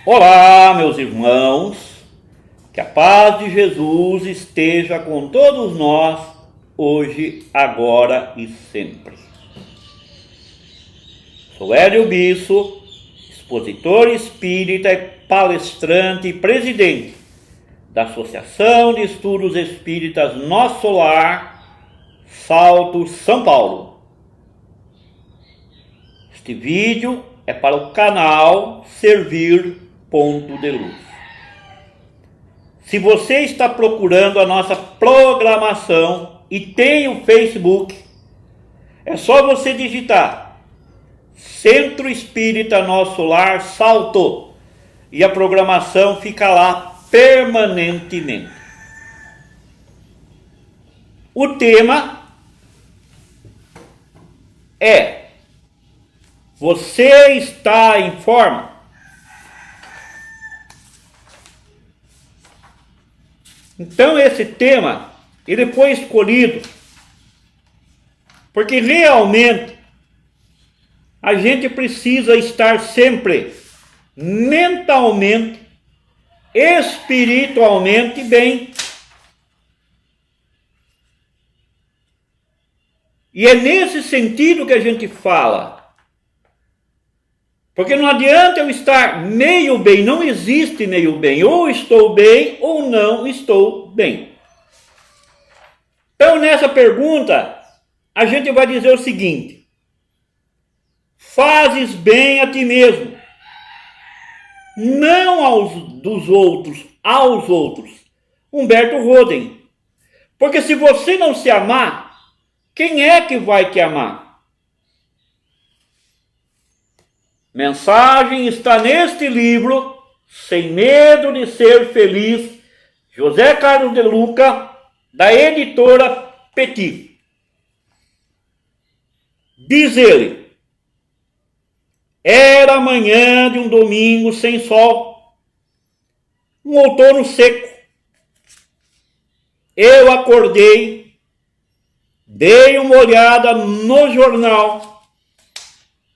Olá, meus irmãos, que a paz de Jesus esteja com todos nós, hoje, agora e sempre. Sou Hélio Bisso, expositor espírita e palestrante e presidente da Associação de Estudos Espíritas Nosso Lar, Salto, São Paulo. Este vídeo é para o canal Servir Ponto de Luz. Se você está procurando a nossa programação e tem o Facebook, é só você digitar Centro Espírita Nosso Lar Salto e a programação fica lá permanentemente. O tema é: você está em forma? Então esse tema, ele foi escolhido porque realmente a gente precisa estar sempre mentalmente, espiritualmente bem. E é nesse sentido que a gente fala. Porque não adianta eu estar meio bem, não existe meio bem. Ou estou bem ou não estou bem. Então nessa pergunta, a gente vai dizer o seguinte: fazes bem a ti mesmo, não aos outros. Humberto Roden. Porque se você não se amar, quem é que vai te amar? Mensagem está neste livro, Sem Medo de Ser Feliz, José Carlos de Luca, da editora Petit. Diz ele: era manhã de um domingo sem sol, um outono seco. Eu acordei, dei uma olhada no jornal,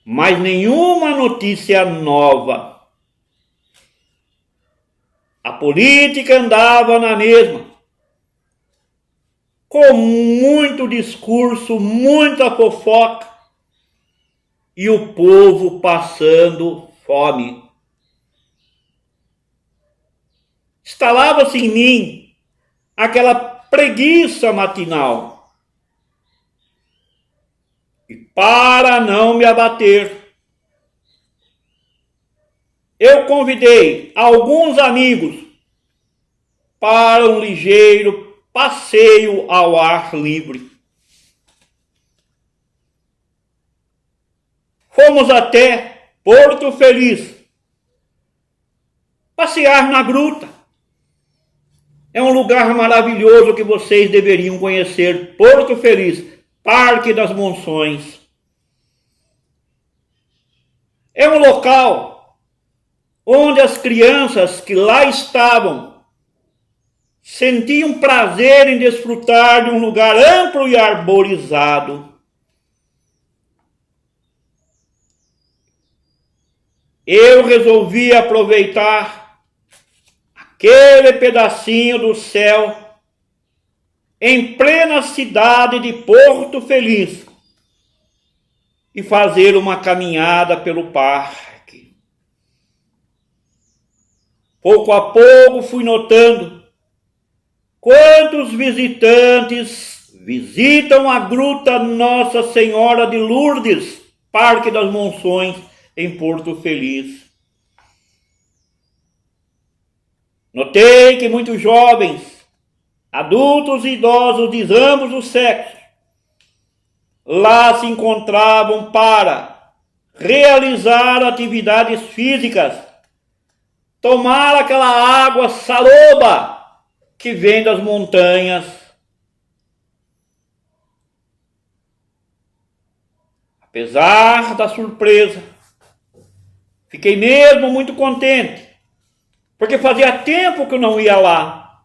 mas nenhuma notícia nova. A política andava na mesma, com muito discurso, muita fofoca, e o povo passando fome. Instalava-se em mim aquela preguiça matinal. E para não me abater, eu convidei alguns amigos para um ligeiro passeio ao ar livre. Fomos até Porto Feliz, passear na gruta. É um lugar maravilhoso que vocês deveriam conhecer, Porto Feliz, Parque das Monções. É um local onde as crianças que lá estavam sentiam prazer em desfrutar de um lugar amplo e arborizado. Eu resolvi aproveitar aquele pedacinho do céu em plena cidade de Porto Feliz e fazer uma caminhada pelo parque. Pouco a pouco fui notando quantos visitantes visitam a Gruta Nossa Senhora de Lourdes, Parque das Monções, em Porto Feliz. Notei que muitos jovens, adultos e idosos de ambos os sexos, lá se encontravam para realizar atividades físicas, tomar aquela água saloba que vem das montanhas. Apesar da surpresa, fiquei mesmo muito contente, porque fazia tempo que eu não ia lá.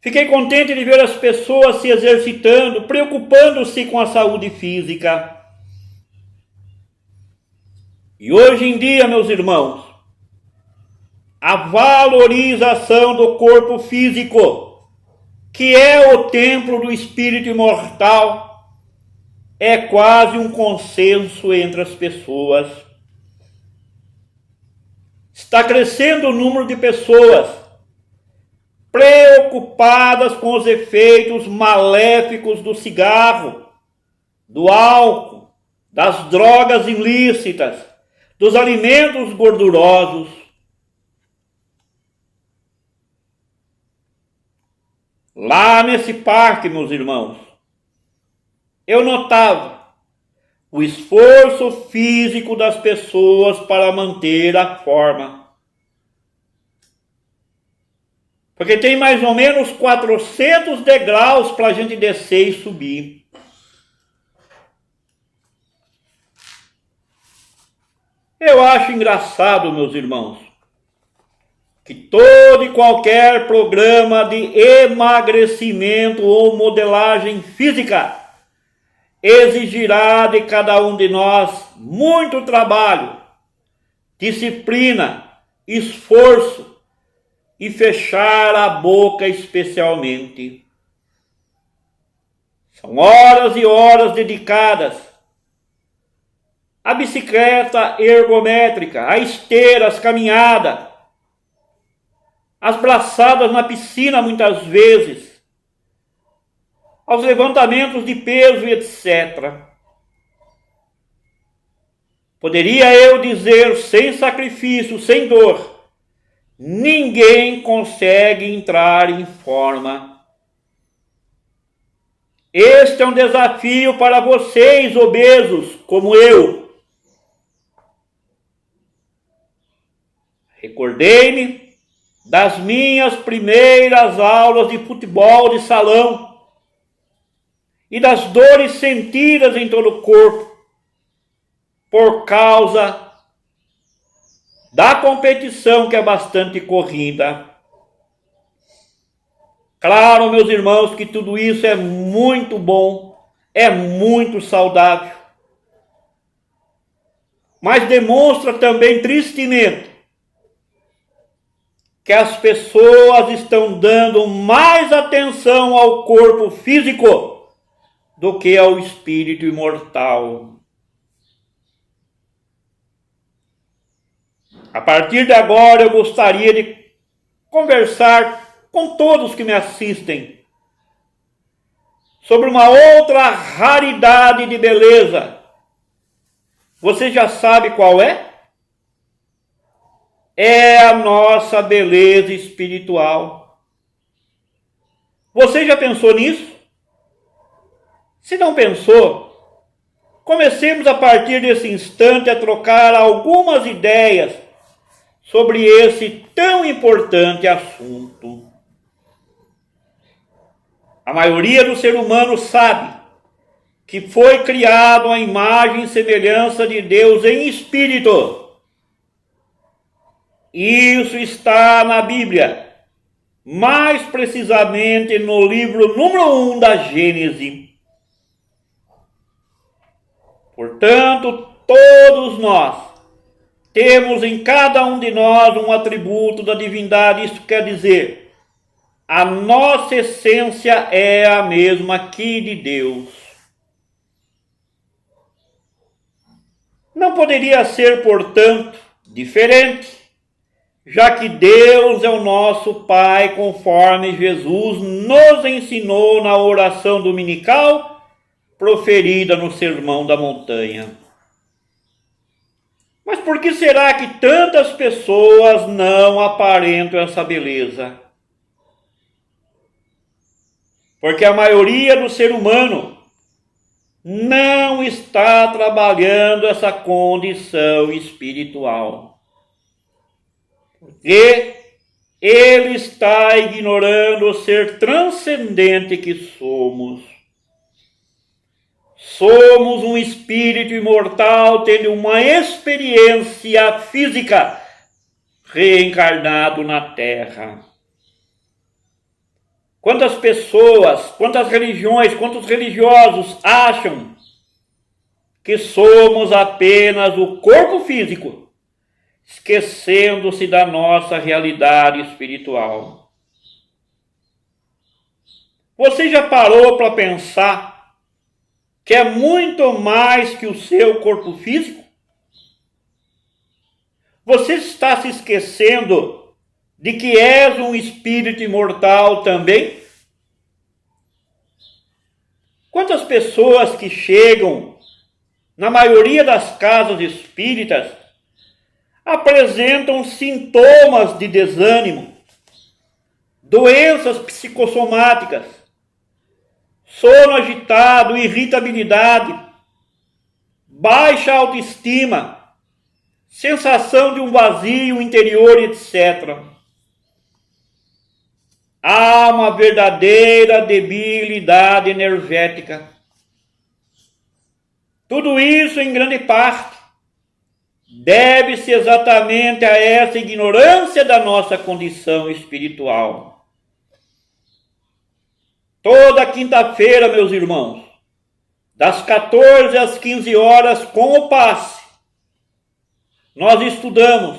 Fiquei contente de ver as pessoas se exercitando, preocupando-se com a saúde física. E hoje em dia, meus irmãos, a valorização do corpo físico, que é o templo do espírito imortal, é quase um consenso entre as pessoas. Está crescendo o número de pessoas preocupadas com os efeitos maléficos do cigarro, do álcool, das drogas ilícitas, dos alimentos gordurosos. Lá nesse parque, meus irmãos, eu notava o esforço físico das pessoas para manter a forma. Porque tem mais ou menos 400 degraus para a gente descer e subir. Eu acho engraçado, meus irmãos, que todo e qualquer programa de emagrecimento ou modelagem física exigirá de cada um de nós muito trabalho, disciplina, esforço e fechar a boca especialmente. São horas e horas dedicadas à bicicleta ergométrica, à esteira, às caminhadas, às braçadas na piscina muitas vezes, aos levantamentos de peso e etc. Poderia eu dizer, sem sacrifício, sem dor, ninguém consegue entrar em forma. Este é um desafio para vocês, obesos, como eu. Recordei-me das minhas primeiras aulas de futebol de salão e das dores sentidas em todo o corpo por causa da competição, que é bastante corrida. Claro, meus irmãos, que tudo isso é muito bom, é muito saudável, mas demonstra também tristemente que as pessoas estão dando mais atenção ao corpo físico do que ao espírito imortal. A partir de agora eu gostaria de conversar com todos que me assistem sobre uma outra raridade de beleza. Você já sabe qual é? É a nossa beleza espiritual. Você já pensou nisso? Se não pensou, comecemos a partir desse instante a trocar algumas ideias sobre esse tão importante assunto. A maioria do ser humano sabe que foi criado à imagem e semelhança de Deus em espírito. Isso está na Bíblia, mais precisamente no livro número 1 da Gênesis. Portanto, todos nós temos em cada um de nós um atributo da divindade. Isso quer dizer, a nossa essência é a mesma que de Deus. Não poderia ser, portanto, diferente, já que Deus é o nosso Pai, conforme Jesus nos ensinou na oração dominical proferida no Sermão da Montanha. Mas por que será que tantas pessoas não aparentam essa beleza? Porque a maioria do ser humano não está trabalhando essa condição espiritual. Porque ele está ignorando o ser transcendente que somos. Somos um espírito imortal tendo uma experiência física reencarnado na Terra. Quantas pessoas, quantas religiões, quantos religiosos acham que somos apenas o corpo físico, esquecendo-se da nossa realidade espiritual. Você já parou para pensar que é muito mais que o seu corpo físico? Você está se esquecendo de que és um espírito imortal também? Quantas pessoas que chegam na maioria das casas espíritas apresentam sintomas de desânimo, doenças psicossomáticas, sono agitado, irritabilidade, baixa autoestima, sensação de um vazio interior, etc. Há uma verdadeira debilidade energética. Tudo isso, em grande parte, deve-se exatamente a essa ignorância da nossa condição espiritual. Toda quinta-feira, meus irmãos, das 14 às 15 horas, com o passe, nós estudamos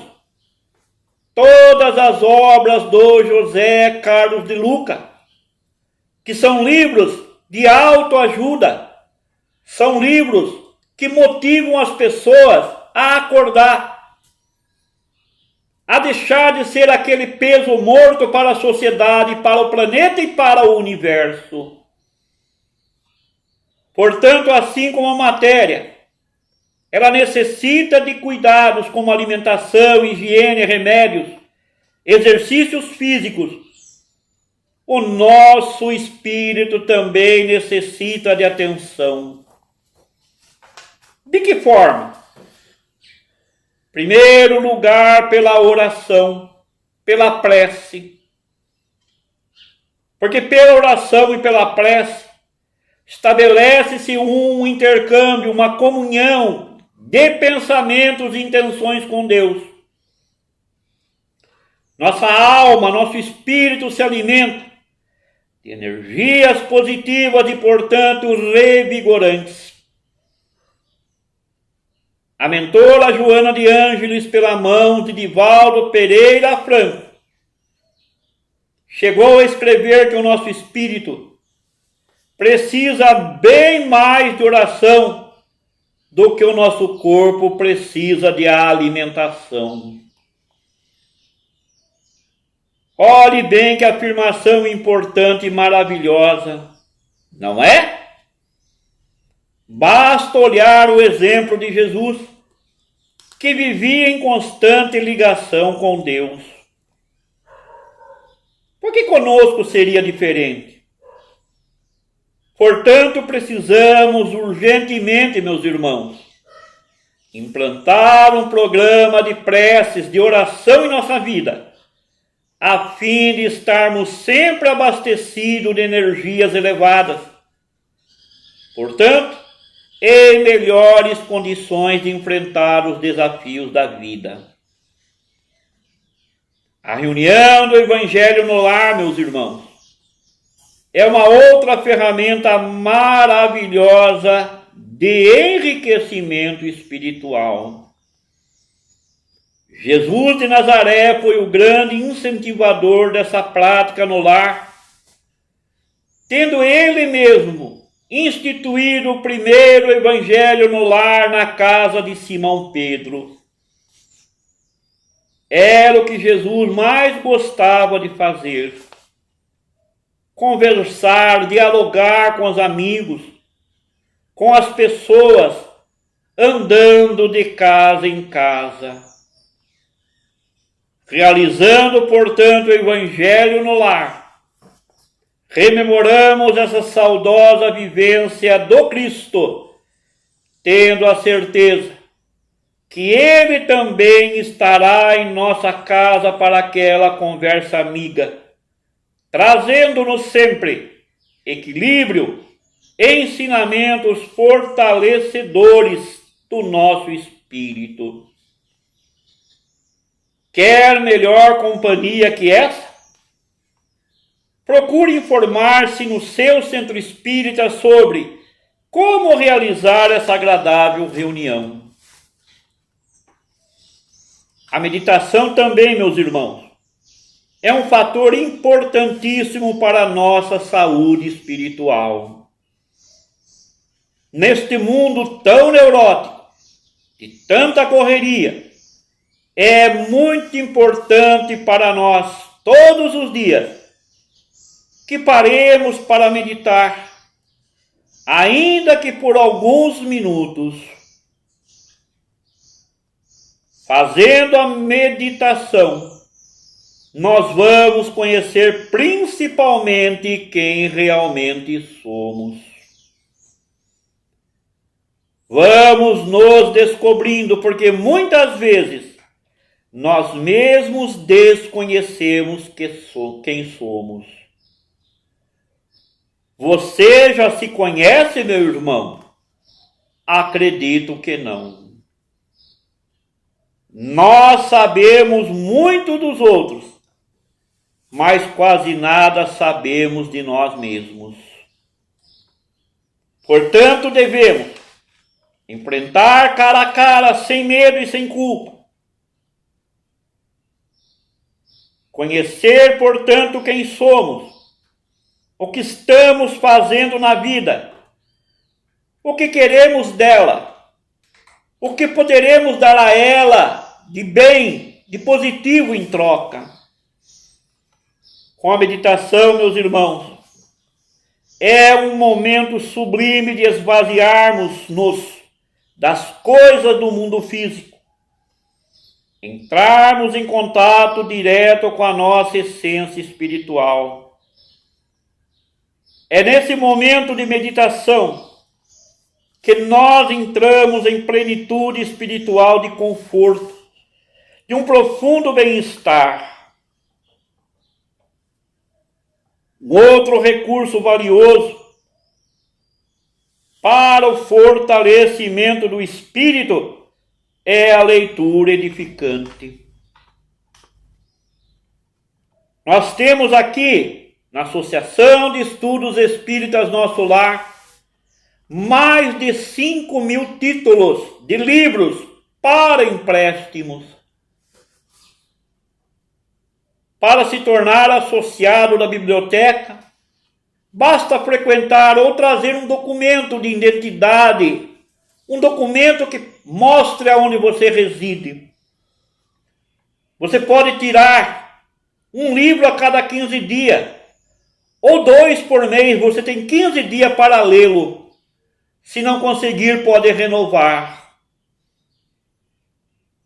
todas as obras do José Carlos de Luca, que são livros de autoajuda, são livros que motivam as pessoas a acordar, a deixar de ser aquele peso morto para a sociedade, para o planeta e para o universo. Portanto, assim como a matéria, ela necessita de cuidados como alimentação, higiene, remédios, exercícios físicos. O nosso espírito também necessita de atenção. De que forma? Primeiro lugar, pela oração, pela prece. Porque pela oração e pela prece estabelece-se um intercâmbio, uma comunhão de pensamentos e intenções com Deus. Nossa alma, nosso espírito se alimenta de energias positivas e, portanto, revigorantes. A mentora Joana de Ângeles, pela mão de Divaldo Pereira Franco, chegou a escrever que o nosso espírito precisa bem mais de oração do que o nosso corpo precisa de alimentação. Olhe bem que afirmação importante e maravilhosa, não é? Basta olhar o exemplo de Jesus, que vivia em constante ligação com Deus. Por que conosco seria diferente? Portanto, precisamos urgentemente, meus irmãos, implantar um programa de preces, de oração em nossa vida, a fim de estarmos sempre abastecidos de energias elevadas. Portanto, em melhores condições de enfrentar os desafios da vida. A reunião do Evangelho no Lar, meus irmãos, é uma outra ferramenta maravilhosa de enriquecimento espiritual. Jesus de Nazaré foi o grande incentivador dessa prática no lar, tendo ele mesmo instituído o primeiro evangelho no lar na casa de Simão Pedro. Era o que Jesus mais gostava de fazer. Conversar, dialogar com os amigos, com as pessoas, andando de casa em casa. Realizando, portanto, o evangelho no lar, rememoramos essa saudosa vivência do Cristo, tendo a certeza que Ele também estará em nossa casa para aquela conversa amiga, trazendo-nos sempre equilíbrio, ensinamentos fortalecedores do nosso espírito. Quer melhor companhia que essa? Procure informar-se no seu centro espírita sobre como realizar essa agradável reunião. A meditação também, meus irmãos, é um fator importantíssimo para a nossa saúde espiritual. Neste mundo tão neurótico, de tanta correria, é muito importante para nós, todos os dias, que paremos para meditar, ainda que por alguns minutos. Fazendo a meditação, nós vamos conhecer principalmente quem realmente somos. Vamos nos descobrindo, porque muitas vezes nós mesmos desconhecemos quem somos. Você já se conhece, meu irmão? Acredito que não. Nós sabemos muito dos outros, mas quase nada sabemos de nós mesmos. Portanto, devemos enfrentar cara a cara, sem medo e sem culpa. Conhecer, portanto, quem somos, o que estamos fazendo na vida, o que queremos dela, o que poderemos dar a ela de bem, de positivo em troca. Com a meditação, meus irmãos, é um momento sublime de esvaziarmos-nos das coisas do mundo físico, entrarmos em contato direto com a nossa essência espiritual. É nesse momento de meditação que nós entramos em plenitude espiritual de conforto, de um profundo bem-estar. Um outro recurso valioso para o fortalecimento do espírito é a leitura edificante. Nós temos aqui, na Associação de Estudos Espíritas Nosso Lar, mais de 5.000 títulos de livros para empréstimos. Para se tornar associado da biblioteca, basta frequentar ou trazer um documento de identidade, um documento que mostre aonde você reside. Você pode tirar um livro a cada 15 dias, ou 2 por mês, você tem 15 dias para lê-lo. Se não conseguir, pode renovar.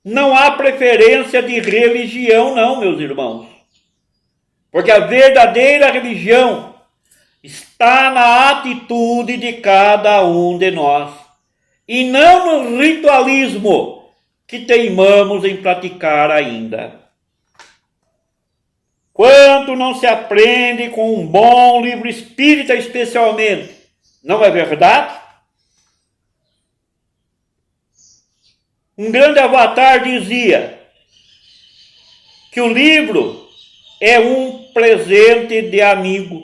Não há preferência de religião, não, meus irmãos. Porque a verdadeira religião está na atitude de cada um de nós, e não no ritualismo que teimamos em praticar ainda. Quanto não se aprende com um bom livro espírita especialmente, não é verdade? Um grande avatar dizia que o livro é um presente de amigo,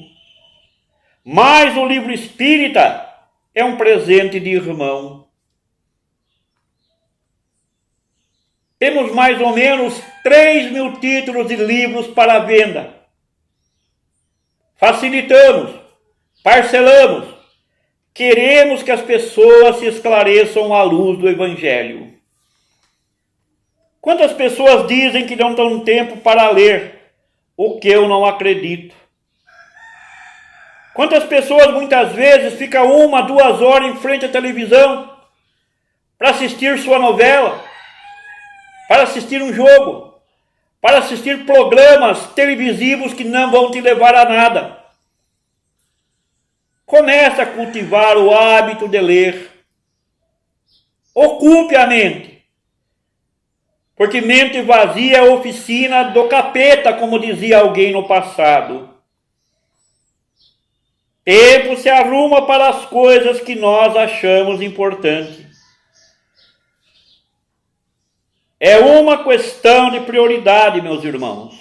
mas o livro espírita é um presente de irmão. Temos mais ou menos 3.000 títulos de livros para venda. Facilitamos, parcelamos, queremos que as pessoas se esclareçam à luz do Evangelho. Quantas pessoas dizem que não têm tempo para ler, o que eu não acredito. Quantas pessoas muitas vezes ficam 1, 2 horas em frente à televisão para assistir sua novela, para assistir um jogo, para assistir programas televisivos que não vão te levar a nada. Comece a cultivar o hábito de ler. Ocupe a mente. Porque mente vazia é a oficina do capeta, como dizia alguém no passado. Tempo se arruma para as coisas que nós achamos importantes. É uma questão de prioridade, meus irmãos.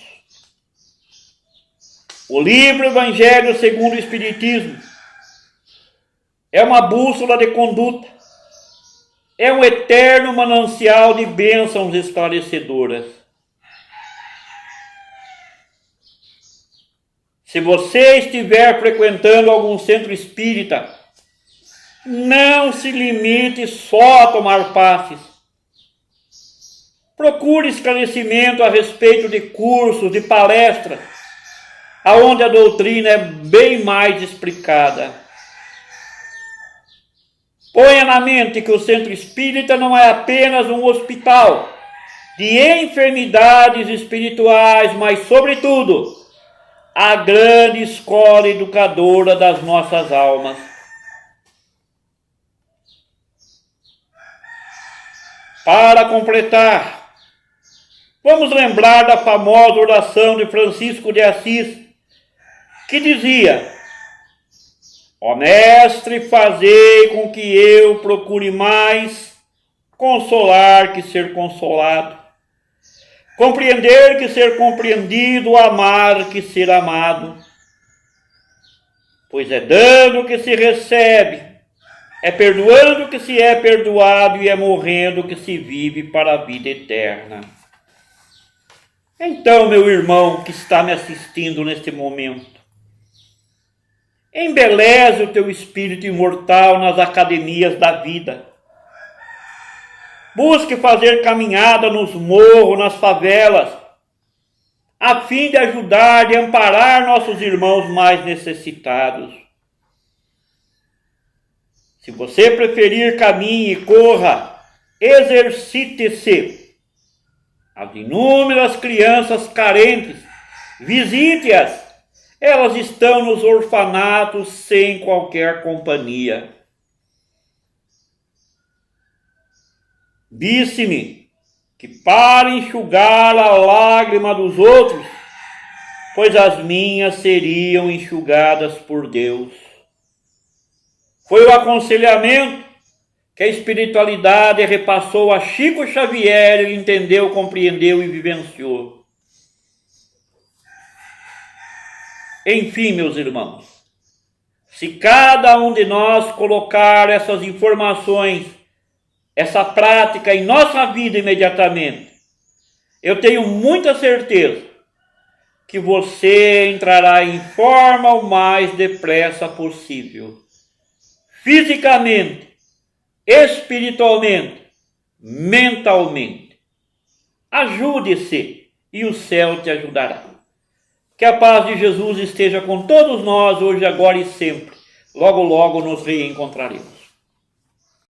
O livro Evangelho segundo o Espiritismo é uma bússola de conduta, é um eterno manancial de bênçãos esclarecedoras. Se você estiver frequentando algum centro espírita, não se limite só a tomar passes. Procure esclarecimento a respeito de cursos, de palestras, aonde a doutrina é bem mais explicada. Ponha na mente que o centro espírita não é apenas um hospital de enfermidades espirituais, mas, sobretudo, a grande escola educadora das nossas almas. Para completar, vamos lembrar da famosa oração de Francisco de Assis, que dizia: ó Mestre, fazei com que eu procure mais consolar que ser consolado, compreender que ser compreendido, amar que ser amado. Pois é dando que se recebe, é perdoando que se é perdoado e é morrendo que se vive para a vida eterna. Então, meu irmão que está me assistindo neste momento, embeleze o teu espírito imortal nas academias da vida. Busque fazer caminhada nos morros, nas favelas, a fim de ajudar e amparar nossos irmãos mais necessitados. Se você preferir, caminhe e corra, exercite-se. As inúmeras crianças carentes, visite-as. Elas estão nos orfanatos sem qualquer companhia. Disse-me que para enxugar a lágrima dos outros, pois as minhas seriam enxugadas por Deus. Foi o aconselhamento que a espiritualidade repassou a Chico Xavier, ele entendeu, compreendeu e vivenciou. Enfim, meus irmãos, se cada um de nós colocar essas informações, essa prática em nossa vida imediatamente, eu tenho muita certeza que você entrará em forma o mais depressa possível. Fisicamente, espiritualmente, mentalmente. Ajude-se e o céu te ajudará. Que a paz de Jesus esteja com todos nós hoje, agora e sempre. Logo, logo nos reencontraremos.